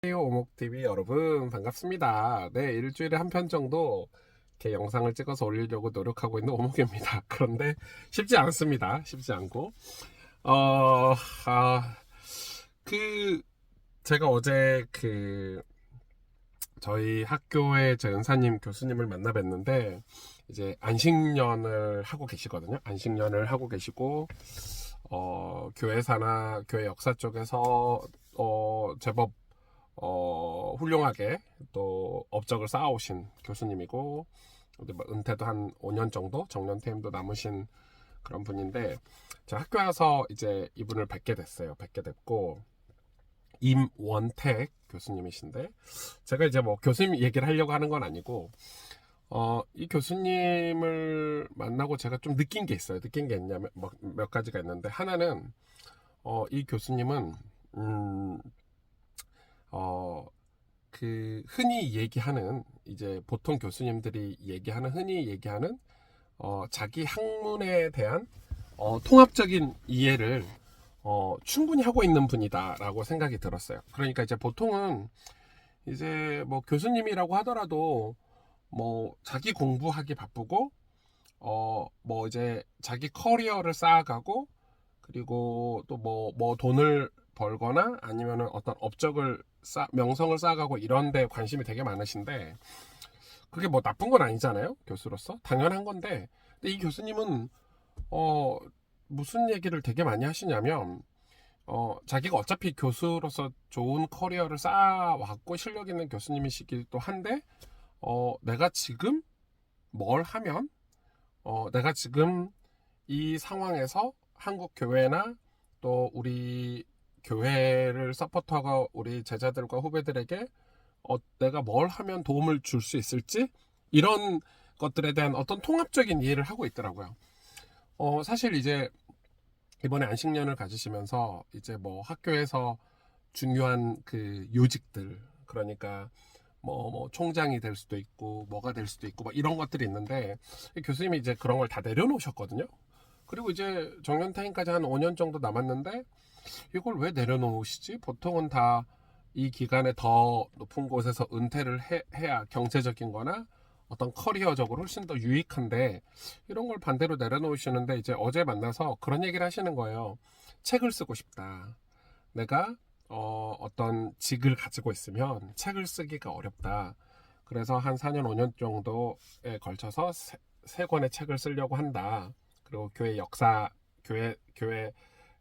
안녕하세요, 오목TV 여러분 반갑습니다. 네, 일주일에 한 편 정도 이렇게 영상을 찍어서 올리려고 노력하고 있는 오목입니다. 그런데 쉽지 않습니다. 쉽지 않고 어, 아, 그 제가 어제 저희 학교의 제 은사님 교수님을 만나 뵀는데 이제 안식년을 하고 계시거든요. 안식년을 하고 계시고 교회사나 교회 역사 쪽에서 제법 훌륭하게 또 업적을 쌓아오신 교수님이고, 근데 뭐 은퇴도 한 5년 정도, 정년퇴임도 남으신 그런 분인데, 제가 학교 와서 이제 이분을 뵙게 됐어요. 뵙게 됐고, 임원택 교수님이신데, 제가 이제 뭐 교수님 얘기를 하려고 하는 건 아니고, 이 교수님을 만나고 제가 좀 느낀 게 있어요. 느낀 게 있냐면, 몇 가지가 있는데, 하나는, 이 교수님은, 어, 흔히 얘기하는 이제 보통 교수님들이 얘기하는 흔히 얘기하는 자기 학문에 대한 통합적인 이해를 충분히 하고 있는 분이다라고 생각이 들었어요. 그러니까 이제 보통은 이제 뭐 교수님이라고 하더라도 뭐 자기 공부하기 바쁘고 뭐 이제 자기 커리어를 쌓아가고 그리고 또 뭐 돈을 벌거나 아니면은 어떤 업적을 명성을 쌓아가고 이런 데 관심이 되게 많으신데 그게 뭐 나쁜 건 아니잖아요. 교수로서 당연한 건데, 근데 이 교수님은 어 무슨 얘기를 되게 많이 하시냐면 자기가 어차피 교수로서 좋은 커리어를 쌓아왔고 실력 있는 교수님이시기도 한데 내가 지금 뭘 하면 내가 지금 이 상황에서 한국 교회나 또 우리 교회를 서포터하고 우리 제자들과 후배들에게 내가 뭘 하면 도움을 줄 수 있을지 이런 것들에 대한 어떤 통합적인 이해를 하고 있더라고요. 사실 이제 이번에 안식년을 가지시면서 이제 뭐 학교에서 중요한 그 요직들, 그러니까 뭐 총장이 될 수도 있고 뭐가 될 수도 있고 뭐 이런 것들이 있는데 교수님이 이제 그런 걸 다 내려놓으셨거든요. 그리고 이제 정년퇴임까지 한 5년 정도 남았는데 이걸 왜 내려놓으시지? 보통은 다 이 기간에 더 높은 곳에서 은퇴를 해야 경제적인 거나 어떤 커리어적으로 훨씬 더 유익한데 이런 걸 반대로 내려놓으시는데 이제 어제 만나서 그런 얘기를 하시는 거예요. 책을 쓰고 싶다. 내가 어떤 직을 가지고 있으면 책을 쓰기가 어렵다. 그래서 한 4년, 5년 정도에 걸쳐서 세 권의 책을 쓰려고 한다. 그리고 교회 역사,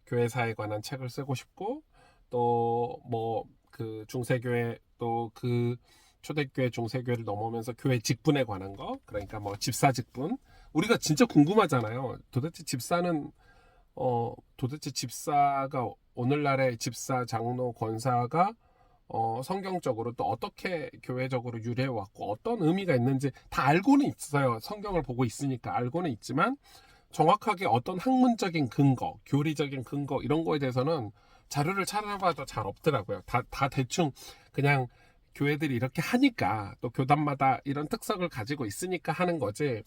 교회사에 관한 책을 쓰고 싶고, 또 뭐 그 중세교회 또 그 초대교회 중세교회를 넘어오면서 교회 직분에 관한 거, 그러니까 뭐 집사 직분. 우리가 진짜 궁금하잖아요. 도대체 집사가 오늘날의 집사, 장로, 권사가 성경적으로 또 어떻게 교회적으로 유래해 왔고 어떤 의미가 있는지 다 알고는 있어요. 성경을 보고 있으니까 알고는 있지만 정확하게 어떤 학문적인 근거, 교리적인 근거 이런 거에 대해서는 자료를 찾아봐도 잘 없더라고요. 다 대충 그냥 교회들이 이렇게 하니까 또 교단마다 이런 특색을 가지고 있으니까 하는 거지.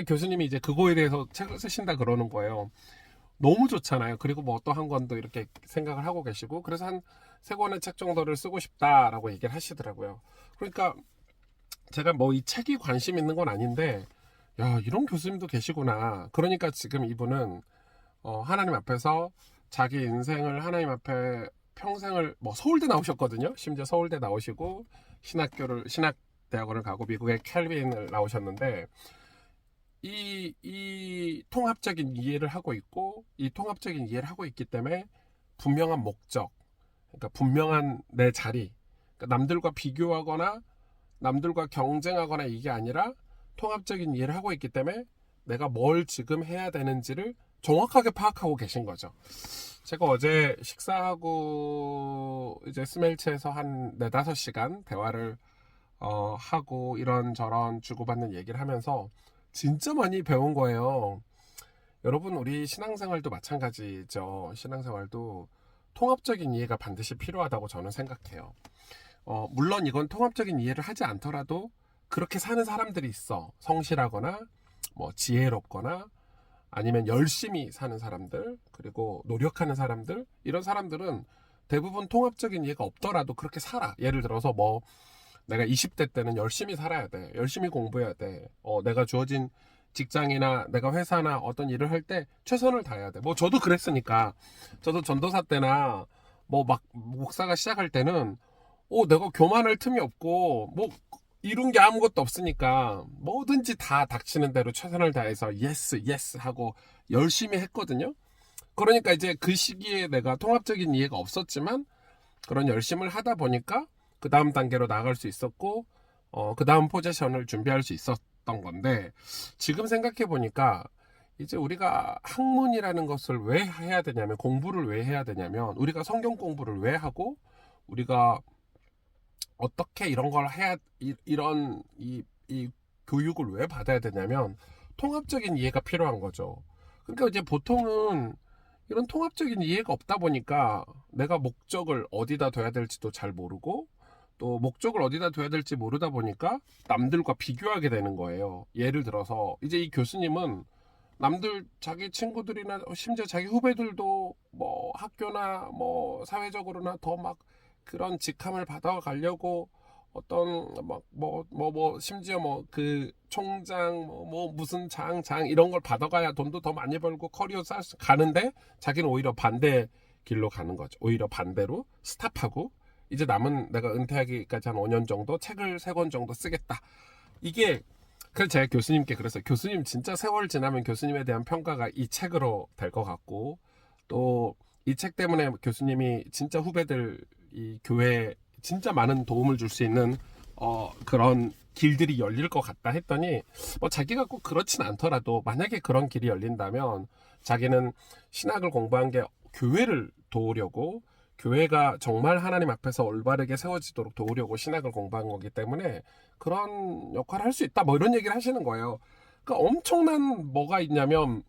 교수님이 이제 그거에 대해서 책을 쓰신다 그러는 거예요. 너무 좋잖아요. 그리고 뭐 또 한 권도 이렇게 생각을 하고 계시고 그래서 한 세 권의 책 정도를 쓰고 싶다라고 얘기를 하시더라고요. 그러니까 제가 뭐 이 책이 관심 있는 건 아닌데 야 이런 교수님도 계시구나. 그러니까 지금 이분은 하나님 앞에서 자기 인생을 하나님 앞에 평생을 뭐 서울대 나오셨거든요. 심지어 서울대 나오시고 신학대학원을 가고 미국의 캘빈을 나오셨는데 이 통합적인 이해를 하고 있고 이 통합적인 이해를 하고 있기 때문에 분명한 목적, 그러니까 분명한 내 자리, 그러니까 남들과 비교하거나 남들과 경쟁하거나 이게 아니라 통합적인 이해를 하고 있기 때문에 내가 뭘 지금 해야 되는지를 정확하게 파악하고 계신 거죠. 제가 어제 식사하고 이제 스멜츠에서 한 4-5시간 대화를 하고 이런저런 주고받는 얘기를 하면서 진짜 많이 배운 거예요. 여러분, 우리 신앙생활도 마찬가지죠. 신앙생활도 통합적인 이해가 반드시 필요하다고 저는 생각해요. 물론 이건 통합적인 이해를 하지 않더라도 그렇게 사는 사람들이 있어. 성실하거나, 뭐, 지혜롭거나, 아니면 열심히 사는 사람들, 그리고 노력하는 사람들, 이런 사람들은 대부분 통합적인 이해가 없더라도 그렇게 살아. 예를 들어서 뭐 내가 20대 때는 열심히 살아야 돼. 열심히 공부해야 돼. 내가 주어진 직장이나 내가 회사나 어떤 일을 할 때 최선을 다해야 돼. 뭐 저도 그랬으니까. 저도 전도사 때나 뭐 막 목사가 시작할 때는 내가 교만할 틈이 없고 뭐 이룬 게 아무것도 없으니까 뭐든지 다 닥치는 대로 최선을 다해서 예스 예스 하고 열심히 했거든요. 그러니까 이제 그 시기에 내가 통합적인 이해가 없었지만 그런 열심을 하다 보니까 그 다음 단계로 나아갈 수 있었고 그 다음 포지션을 준비할 수 있었던 건데, 지금 생각해 보니까 이제 우리가 학문이라는 것을 왜 해야 되냐면, 공부를 왜 해야 되냐면, 우리가 성경 공부를 왜 하고 우리가 어떻게 이런 걸 해야 이런 이 교육을 왜 받아야 되냐면 통합적인 이해가 필요한 거죠. 그러니까 이제 보통은 이런 통합적인 이해가 없다 보니까 내가 목적을 어디다 둬야 될지도 잘 모르고, 또 목적을 어디다 둬야 될지 모르다 보니까 남들과 비교하게 되는 거예요. 예를 들어서 이제 이 교수님은 남들 자기 친구들이나 심지어 자기 후배들도 뭐 학교나 뭐 사회적으로나 더 막 그런 직함을 받아가려고 어떤 뭐 심지어 뭐 그 총장 뭐 무슨 장 이런 걸 받아가야 돈도 더 많이 벌고 커리어 쌓을 수 가는데, 자기는 오히려 반대 길로 가는 거죠. 오히려 반대로 스탑하고 이제 남은 내가 은퇴하기까지 한 5년 정도 책을 3권 정도 쓰겠다. 이게 그래서 제가 교수님께 그랬어요. 교수님 진짜 세월 지나면 교수님에 대한 평가가 이 책으로 될 것 같고, 또 이 책 때문에 교수님이 진짜 후배들 이 교회에 진짜 많은 도움을 줄 수 있는 그런 길들이 열릴 것 같다 했더니, 뭐 자기가 꼭 그렇진 않더라도 만약에 그런 길이 열린다면 자기는 신학을 공부한 게 교회를 도우려고, 교회가 정말 하나님 앞에서 올바르게 세워지도록 도우려고 신학을 공부한 거기 때문에 그런 역할을 할 수 있다, 뭐 이런 얘기를 하시는 거예요. 그러니까 엄청난 뭐가 있냐면,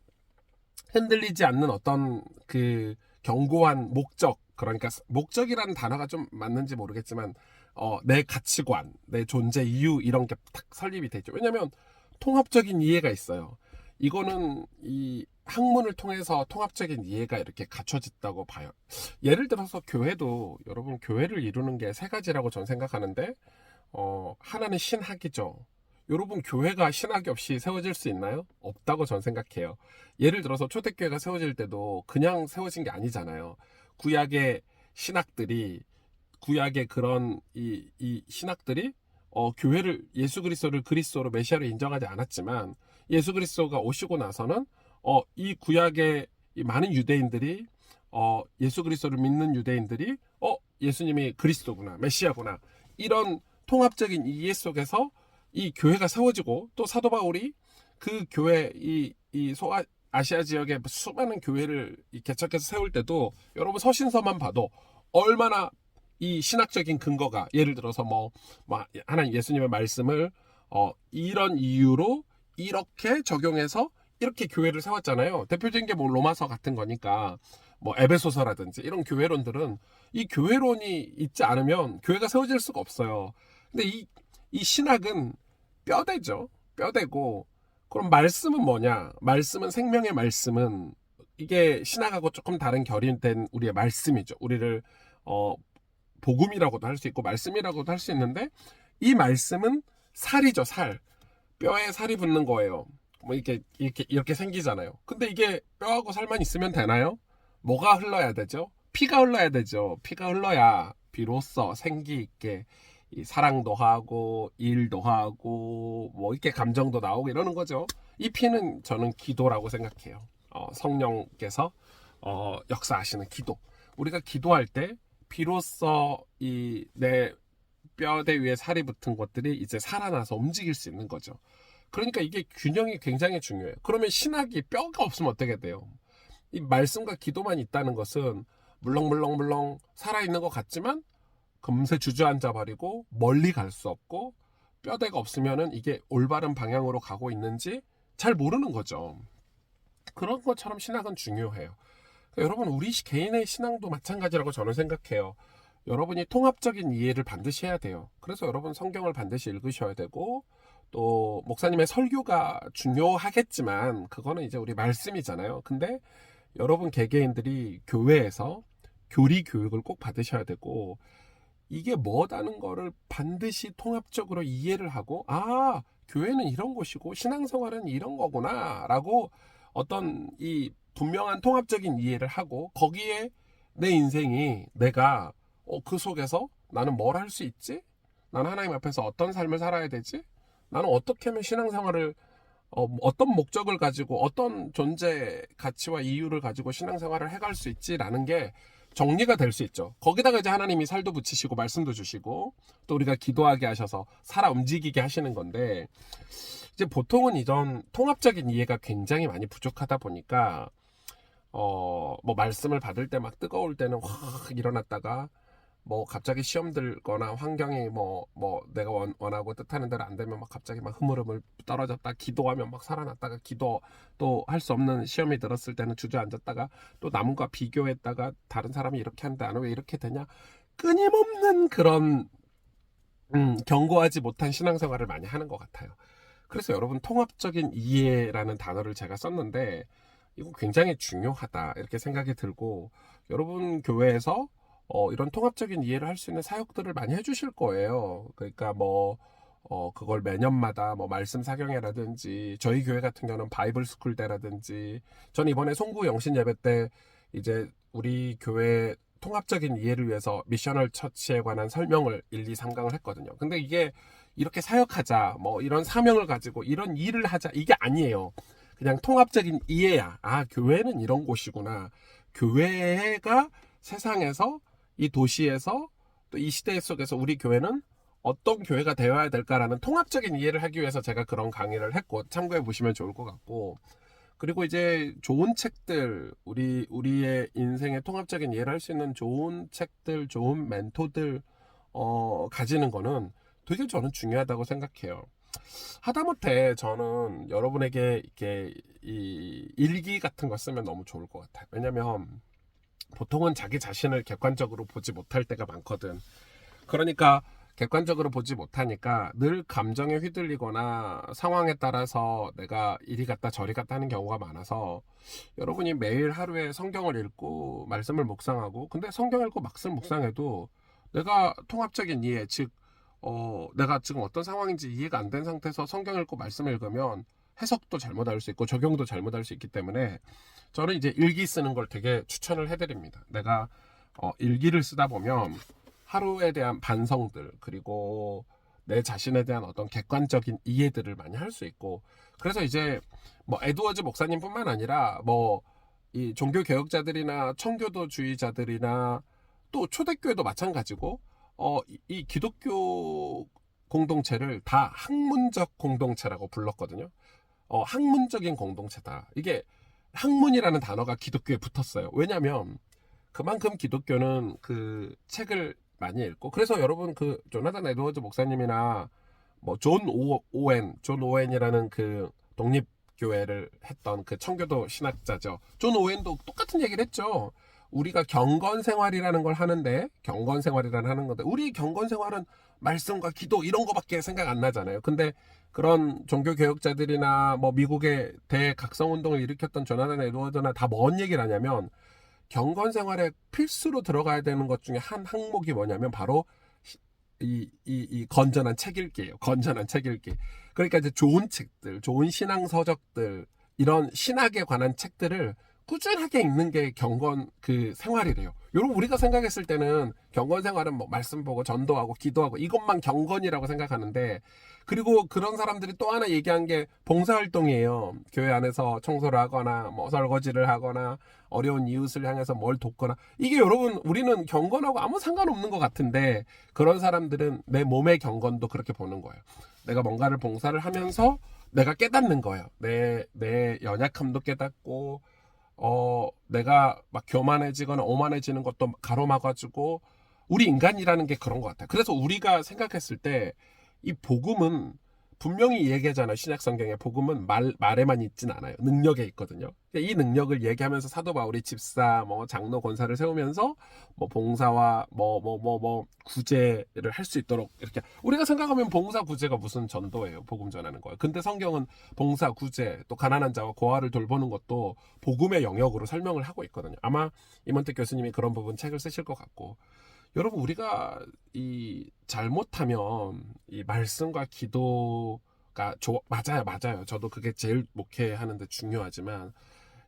흔들리지 않는 어떤 그 견고한 목적, 그러니까 목적이라는 단어가 좀 맞는지 모르겠지만 내 가치관, 내 존재 이유, 이런 게 딱 설립이 되죠. 왜냐하면 통합적인 이해가 있어요. 이거는 이 학문을 통해서 통합적인 이해가 이렇게 갖춰졌다고 봐요. 예를 들어서 교회도, 여러분 교회를 이루는 게 3가지라고 전 생각하는데, 하나는 신학이죠. 여러분 교회가 신학이 없이 세워질 수 있나요? 없다고 전 생각해요. 예를 들어서 초대교회가 세워질 때도 그냥 세워진 게 아니잖아요. 구약의 신학들이, 구약의 그런 이 신학들이 교회를, 예수 그리스도를 그리스도로 메시아로 인정하지 않았지만 예수 그리스도가 오시고 나서는 이 구약의 이 많은 유대인들이, 예수 그리스도를 믿는 유대인들이 예수님이 그리스도구나, 메시아구나, 이런 통합적인 이해 속에서 이 교회가 세워지고, 또 사도 바울이 그 교회 이 소아시아 지역의 수많은 교회를 개척해서 세울 때도 여러분 서신서만 봐도 얼마나 이 신학적인 근거가, 예를 들어서 뭐 하나님 예수님의 말씀을 이런 이유로 이렇게 적용해서 이렇게 교회를 세웠잖아요. 대표적인 게 뭐 로마서 같은 거니까, 뭐 에베소서라든지 이런 교회론들은 이 교회론이 있지 않으면 교회가 세워질 수가 없어요. 근데 이 신학은 뼈대죠. 뼈대고, 그럼 말씀은 뭐냐? 말씀은, 생명의 말씀은 이게 신학하고 조금 다른 결이 된 우리의 말씀이죠. 우리를 복음이라고도 할 수 있고 말씀이라고도 할 수 있는데, 이 말씀은 살이죠. 살. 뼈에 살이 붙는 거예요. 뭐 이렇게 생기잖아요. 근데 이게 뼈하고 살만 있으면 되나요? 뭐가 흘러야 되죠? 피가 흘러야 되죠. 피가 흘러야 비로소 생기 있게 이 사랑도 하고 일도 하고 뭐 이렇게 감정도 나오고 이러는 거죠. 이 피는 저는 기도라고 생각해요. 성령께서 역사하시는 기도. 우리가 기도할 때 비로소 이 내 뼈대 위에 살이 붙은 것들이 이제 살아나서 움직일 수 있는 거죠. 그러니까 이게 균형이 굉장히 중요해요. 그러면 신학이 뼈가 없으면 어떻게 돼요? 이 말씀과 기도만 있다는 것은 물렁물렁 살아있는 것 같지만 금세 주저앉아 버리고 멀리 갈 수 없고, 뼈대가 없으면은 이게 올바른 방향으로 가고 있는지 잘 모르는 거죠. 그런 것처럼 신학은 중요해요. 여러분, 우리 개인의 신앙도 마찬가지라고 저는 생각해요. 여러분이 통합적인 이해를 반드시 해야 돼요. 그래서 여러분 성경을 반드시 읽으셔야 되고, 또 목사님의 설교가 중요하겠지만 그거는 이제 우리 말씀이잖아요. 근데 여러분 개개인들이 교회에서 교리 교육을 꼭 받으셔야 되고, 이게 뭐다는 거를 반드시 통합적으로 이해를 하고, 아, 교회는 이런 곳이고 신앙생활은 이런 거구나 라고 어떤 이 분명한 통합적인 이해를 하고, 거기에 내 인생이 내가 그 속에서 나는 뭘 할 수 있지? 나는 하나님 앞에서 어떤 삶을 살아야 되지? 나는 어떻게 하면 신앙생활을 어떤 목적을 가지고 어떤 존재 가치와 이유를 가지고 신앙생활을 해갈 수 있지라는 게 정리가 될 수 있죠. 거기다가 이제 하나님이 살도 붙이시고 말씀도 주시고 또 우리가 기도하게 하셔서 살아 움직이게 하시는 건데, 이제 보통은 이런 통합적인 이해가 굉장히 많이 부족하다 보니까 뭐 말씀을 받을 때 막 뜨거울 때는 확 일어났다가 뭐 갑자기 시험 들거나 환경이 뭐 내가 원하고 뜻하는 대로 안 되면 막 갑자기 막 흐물흐물 떨어졌다, 기도하면 막 살아났다가, 기도 또 할 수 없는 시험이 들었을 때는 주저앉았다가 또 남과 비교했다가 다른 사람이 이렇게 하는데 나는 왜 이렇게 되냐, 끊임없는 그런 견고하지 못한 신앙생활을 많이 하는 것 같아요. 그래서 여러분, 통합적인 이해라는 단어를 제가 썼는데 이거 굉장히 중요하다 이렇게 생각이 들고, 여러분 교회에서 이런 통합적인 이해를 할 수 있는 사역들을 많이 해주실 거예요. 그러니까 그걸 매년마다 말씀 사경회라든지, 저희 교회 같은 경우는 바이블 스쿨 때라든지, 전 이번에 송구 영신 예배 때 이제 우리 교회 통합적인 이해를 위해서 미셔널 처치에 관한 설명을 1, 2, 3강을 했거든요. 근데 이게 이렇게 사역하자, 이런 사명을 가지고 이런 일을 하자, 이게 아니에요. 그냥 통합적인 이해야. 아, 교회는 이런 곳이구나. 교회가 세상에서, 이 도시에서, 또 이 시대 속에서 우리 교회는 어떤 교회가 되어야 될까라는 통합적인 이해를 하기 위해서 제가 그런 강의를 했고, 참고해 보시면 좋을 것 같고, 그리고 이제 좋은 책들, 우리의 인생의 통합적인 이해를 할 수 있는 좋은 책들, 좋은 멘토들 가지는 거는 되게 저는 중요하다고 생각해요. 하다못해 저는 여러분에게 이렇게 이 일기 같은 거 쓰면 너무 좋을 것 같아요. 왜냐면 보통은 자기 자신을 객관적으로 보지 못할 때가 많거든. 그러니까 객관적으로 보지 못하니까 늘 감정에 휘둘리거나 상황에 따라서 내가 이리 갔다 저리 갔다 하는 경우가 많아서, 여러분이 매일 하루에 성경을 읽고 말씀을 묵상하고, 근데 성경 읽고 말씀 묵상해도 내가 통합적인 이해, 즉 내가 지금 어떤 상황인지 이해가 안 된 상태에서 성경 읽고 말씀을 읽으면 해석도 잘못할 수 있고 적용도 잘못할 수 있기 때문에, 저는 이제 일기 쓰는 걸 되게 추천을 해드립니다. 내가 일기를 쓰다 보면 하루에 대한 반성들, 그리고 내 자신에 대한 어떤 객관적인 이해들을 많이 할 수 있고, 그래서 이제 에드워즈 목사님뿐만 아니라 이 종교 개혁자들이나 청교도주의자들이나 또 초대교회도 마찬가지고, 이 기독교 공동체를 다 학문적 공동체라고 불렀거든요. 학문적인 공동체다. 이게 학문이라는 단어가 기독교에 붙었어요. 왜냐하면 그만큼 기독교는 그 책을 많이 읽고, 그래서 여러분 그 조나단 에드워즈 목사님이나 존 오웬이라는 그 독립교회를 했던 그 청교도 신학자죠. 존 오웬도 똑같은 얘기를 했죠. 우리가 경건생활이라는 걸 하는데, 경건생활이라는 하는 건데, 우리 경건생활은 말씀과 기도 이런 거밖에 생각 안 나잖아요. 근데 그런 종교개혁자들이나 미국의 대각성운동을 일으켰던 조나단 에드워드나 다 뭔 얘기를 하냐면, 경건생활에 필수로 들어가야 되는 것 중에 한 항목이 뭐냐면 바로 이 건전한 책 읽기예요. 건전한 책 읽기. 그러니까 이제 좋은 책들, 좋은 신앙 서적들, 이런 신학에 관한 책들을 꾸준하게 읽는 게 경건 그 생활이래요. 여러분, 우리가 생각했을 때는 경건 생활은 말씀 보고 전도하고 기도하고 이것만 경건이라고 생각하는데, 그리고 그런 사람들이 또 하나 얘기한 게 봉사활동이에요. 교회 안에서 청소를 하거나 설거지를 하거나 어려운 이웃을 향해서 뭘 돕거나, 이게 여러분 우리는 경건하고 아무 상관없는 것 같은데, 그런 사람들은 내 몸의 경건도 그렇게 보는 거예요. 내가 뭔가를 봉사를 하면서 내가 깨닫는 거예요. 내 연약함도 깨닫고, 내가 교만해지거나 오만해지는 것도 가로막아주고, 우리 인간이라는 게 그런 것 같아요. 그래서 우리가 생각했을 때 이 복음은 분명히 얘기하잖아요. 신약 성경에 복음은 말에만 있진 않아요. 능력에 있거든요. 이 능력을 얘기하면서 사도 바울이 집사, 뭐 장로, 권사를 세우면서 뭐 봉사와 뭐 구제를 할 수 있도록 이렇게 우리가 생각하면 봉사 구제가 무슨 전도예요. 복음 전하는 거예요. 근데 성경은 봉사 구제 또 가난한 자와 고아를 돌보는 것도 복음의 영역으로 설명을 하고 있거든요. 아마 임원택 교수님이 그런 부분 책을 쓰실 것 같고 여러분 우리가 이 잘못하면 이 말씀과 기도가 맞아요. 저도 그게 제일 목회하는데 중요하지만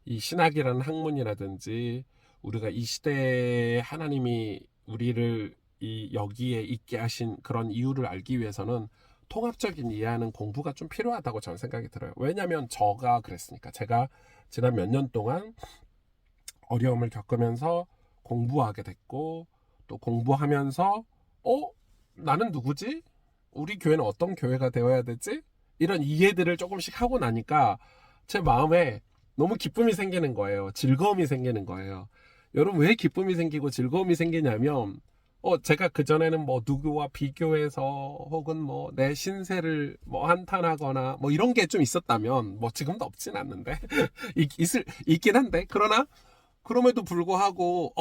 이 신학이라는 학문이라든지 우리가 이 시대에 하나님이 우리를 이 여기에 있게 하신 그런 이유를 알기 위해서는 통합적인 이해하는 공부가 좀 필요하다고 저는 생각이 들어요. 왜냐하면 저가 그랬으니까 제가 지난 몇 년 동안 어려움을 겪으면서 공부하게 됐고 또 공부하면서 나는 누구지? 우리 교회는 어떤 교회가 되어야 되지? 이런 이해들을 조금씩 하고 나니까 제 마음에 너무 기쁨이 생기는 거예요. 즐거움이 생기는 거예요. 여러분 왜 기쁨이 생기고 즐거움이 생기냐면 제가 그전에는 뭐 누구와 비교해서 혹은 뭐 내 신세를 뭐 한탄하거나 뭐 이런 게 좀 있었다면 뭐 지금도 없진 않는데 있긴 한데 그러나 그럼에도 불구하고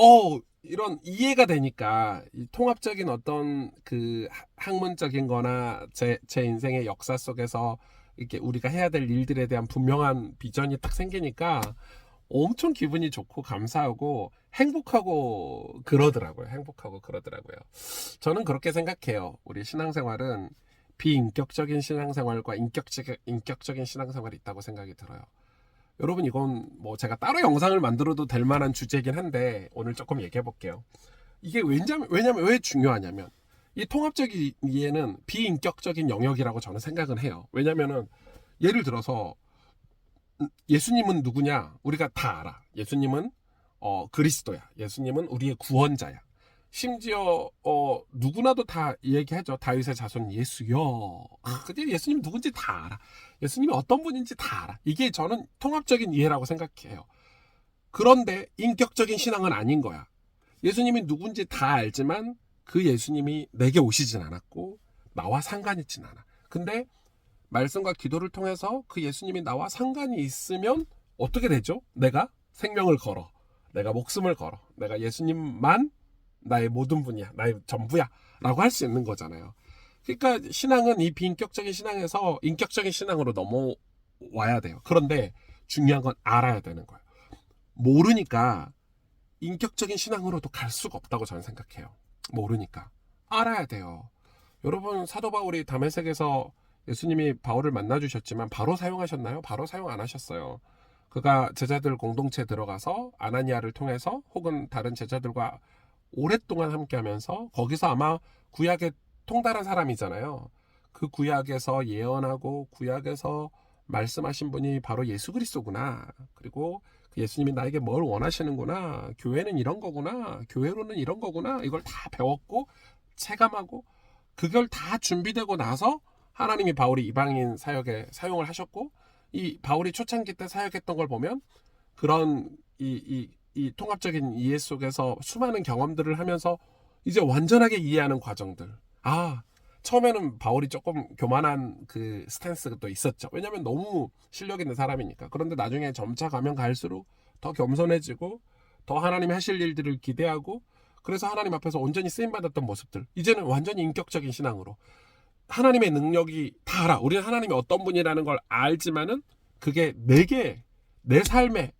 이런 이해가 되니까 이 통합적인 어떤 그 학문적인 거나 제 인생의 역사 속에서 이렇게 우리가 해야 될 일들에 대한 분명한 비전이 딱 생기니까 엄청 기분이 좋고 감사하고 행복하고 그러더라고요. 저는 그렇게 생각해요. 우리 신앙생활은 비인격적인 신앙생활과 인격적인 신앙생활이 있다고 생각이 들어요. 여러분 이건 뭐 제가 따로 영상을 만들어도 될 만한 주제이긴 한데 오늘 조금 얘기해 볼게요. 이게 왜냐면 왜 중요하냐면 이 통합적인 이해는 비인격적인 영역이라고 저는 생각은 해요. 왜냐면은 예를 들어서 예수님은 누구냐 우리가 다 알아. 예수님은 그리스도야. 예수님은 우리의 구원자야. 심지어 누구나도 다 얘기하죠. 다윗의 자손 예수여. 근데 예수님 누군지 다 알아. 예수님이 어떤 분인지 다 알아. 이게 저는 통합적인 이해라고 생각해요. 그런데 인격적인 신앙은 아닌 거야. 예수님이 누군지 다 알지만 그 예수님이 내게 오시진 않았고 나와 상관 있진 않아. 근데 말씀과 기도를 통해서 그 예수님이 나와 상관이 있으면 어떻게 되죠? 내가 생명을 걸어. 내가 목숨을 걸어. 내가 예수님만 나의 모든 분이야. 나의 전부야. 라고 할 수 있는 거잖아요. 그러니까 신앙은 이 비인격적인 신앙에서 인격적인 신앙으로 넘어와야 돼요. 그런데 중요한 건 알아야 되는 거예요. 모르니까 인격적인 신앙으로도 갈 수가 없다고 저는 생각해요. 모르니까. 알아야 돼요. 여러분 사도 바울이 다메섹에서 예수님이 바울을 만나주셨지만 바로 사용하셨나요? 바로 사용 안 하셨어요. 그가 제자들 공동체에 들어가서 아나니아를 통해서 혹은 다른 제자들과 오랫동안 함께하면서 거기서 아마 구약에 통달한 사람이잖아요. 그 구약에서 예언하고 구약에서 말씀하신 분이 바로 예수 그리스도구나. 그리고 그 예수님이 나에게 뭘 원하시는구나. 교회는 이런 거구나. 교회로는 이런 거구나. 이걸 다 배웠고 체감하고 그걸 다 준비되고 나서 하나님이 바울이 이방인 사역에 사용을 하셨고 이 바울이 초창기 때 사역했던 걸 보면 그런 이 통합적인 이해 속에서 수많은 경험들을 하면서 이제 완전하게 이해하는 과정들. 처음에는 바울이 조금 교만한 그 스탠스가 또 있었죠. 왜냐면 너무 실력 있는 사람이니까. 그런데 나중에 점차 가면 갈수록 더 겸손해지고 더 하나님이 하실 일들을 기대하고 그래서 하나님 앞에서 온전히 쓰임받았던 모습들. 이제는 완전히 인격적인 신앙으로. 하나님의 능력이 다 알아. 우리는 하나님이 어떤 분이라는 걸 알지만은 그게 내 삶에,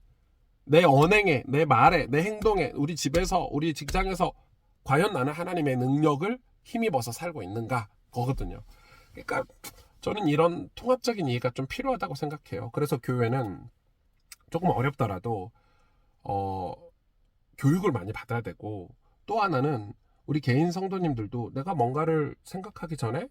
내 언행에, 내 말에, 내 행동에, 우리 집에서, 우리 직장에서 과연 나는 하나님의 능력을 힘입어서 살고 있는가? 거거든요. 그러니까 저는 이런 통합적인 이해가 좀 필요하다고 생각해요. 그래서 교회는 조금 어렵더라도 교육을 많이 받아야 되고 또 하나는 우리 개인 성도님들도 내가 뭔가를 생각하기 전에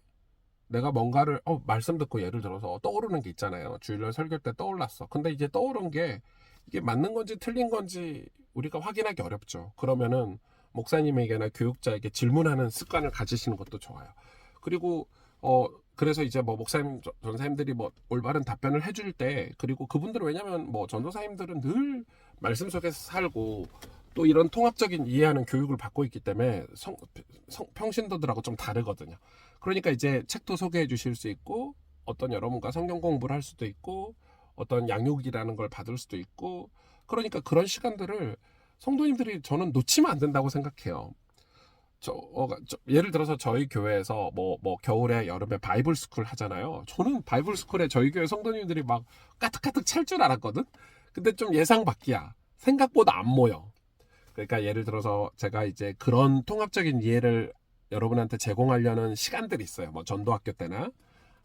내가 뭔가를 말씀 듣고 예를 들어서 떠오르는 게 있잖아요. 주일날 설교 때 떠올랐어. 근데 이제 떠오른 게 이게 맞는 건지 틀린 건지 우리가 확인하기 어렵죠. 그러면은 목사님에게나 교육자에게 질문하는 습관을 가지시는 것도 좋아요. 그리고 그래서 이제 뭐 목사님 전사님들이 뭐 올바른 답변을 해줄 때 그리고 그분들은 왜냐면 뭐 전도사님들은 늘 말씀 속에서 살고 또 이런 통합적인 이해하는 교육을 받고 있기 때문에 평신도들하고 좀 다르거든요. 그러니까 이제 책도 소개해 주실 수 있고 어떤 여러분과 성경 공부를 할 수도 있고 어떤 양육이라는 걸 받을 수도 있고 그러니까 그런 시간들을 성도님들이 저는 놓치면 안 된다고 생각해요. 예를 들어서 저희 교회에서 뭐 겨울에 여름에 바이블 스쿨 하잖아요. 저는 바이블 스쿨에 저희 교회 성도님들이 막 까득까득 찰 줄 알았거든. 근데 좀 예상 밖이야. 생각보다 안 모여. 그러니까 예를 들어서 제가 이제 그런 통합적인 이해를 여러분한테 제공하려는 시간들이 있어요. 뭐 전도학교 때나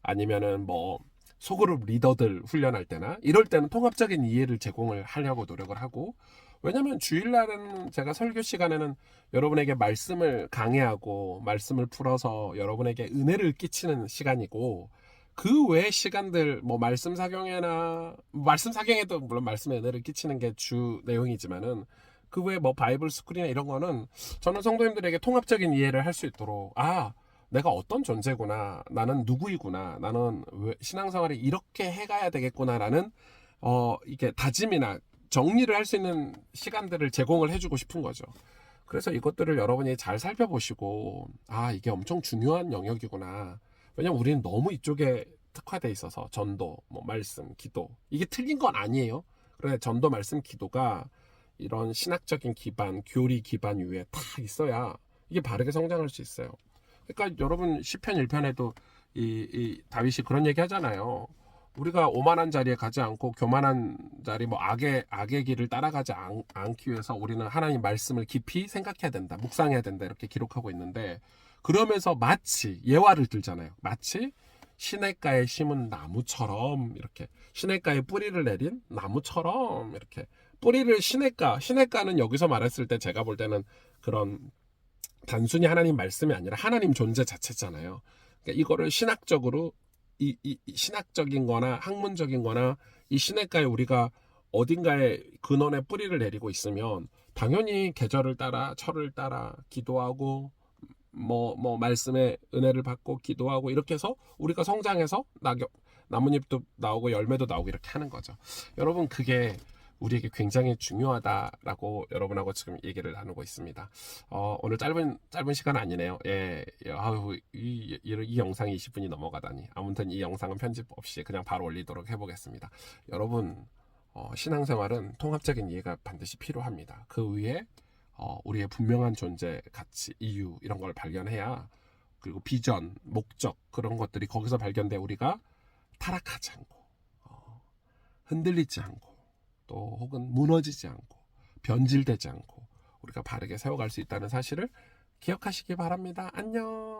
아니면은 뭐 소그룹 리더들 훈련할 때나 이럴 때는 통합적인 이해를 제공을 하려고 노력을 하고, 왜냐면 주일날은 제가 설교 시간에는 여러분에게 말씀을 강해하고 말씀을 풀어서 여러분에게 은혜를 끼치는 시간이고, 그 외의 시간들 뭐 말씀 사경회나 말씀 사경회도 물론 말씀에 은혜를 끼치는 게 주 내용이지만은 그 외에 뭐 바이블 스쿨이나 이런 거는 저는 성도님들에게 통합적인 이해를 할 수 있도록 내가 어떤 존재구나, 나는 누구이구나, 나는 신앙생활을 이렇게 해가야 되겠구나라는 이게 다짐이나 정리를 할 수 있는 시간들을 제공을 해주고 싶은 거죠. 그래서 이것들을 여러분이 잘 살펴보시고 이게 엄청 중요한 영역이구나. 왜냐면 우리는 너무 이쪽에 특화돼 있어서 전도, 뭐 말씀, 기도 이게 틀린 건 아니에요. 그런데 전도, 말씀, 기도가 이런 신학적인 기반, 교리 기반 위에 다 있어야 이게 바르게 성장할 수 있어요. 그러니까 여러분 시편 1편에도 이 다윗이 그런 얘기 하잖아요. 우리가 오만한 자리에 가지 않고 교만한 자리, 뭐 악의 길을 따라가지 않기 위해서 우리는 하나님 말씀을 깊이 생각해야 된다, 묵상해야 된다, 이렇게 기록하고 있는데, 그러면서 마치 예화를 들잖아요. 마치 시냇가에 심은 나무처럼, 이렇게 시냇가에 뿌리를 내린 나무처럼, 이렇게 뿌리를 시냇가는 여기서 말했을 때 제가 볼 때는 그런 단순히 하나님 말씀이 아니라 하나님 존재 자체잖아요. 그러니까 이거를 신학적으로 이 신학적인 거나 학문적인 거나 이 시냇가에 우리가 어딘가에 근원에 뿌리를 내리고 있으면 당연히 계절을 따라 철을 따라 기도하고 뭐 말씀의 은혜를 받고 기도하고 이렇게 해서 우리가 성장해서 나뭇잎도 나오고 열매도 나오고 이렇게 하는 거죠. 여러분, 그게 우리에게 굉장히 중요하다라고 여러분하고 지금 얘기를 나누고 있습니다. 오늘 짧은 시간 아니네요. 이 영상이 20분이 넘어가다니. 아무튼 이 영상은 편집 없이 그냥 바로 올리도록 해보겠습니다. 여러분, 신앙생활은 통합적인 이해가 반드시 필요합니다. 그 위에 우리의 분명한 존재, 가치, 이유 이런 걸 발견해야, 그리고 비전, 목적 그런 것들이 거기서 발견돼 우리가 타락하지 않고 흔들리지 않고 또 혹은 무너지지 않고 변질되지 않고 우리가 바르게 세워갈 수 있다는 사실을 기억하시기 바랍니다. 안녕.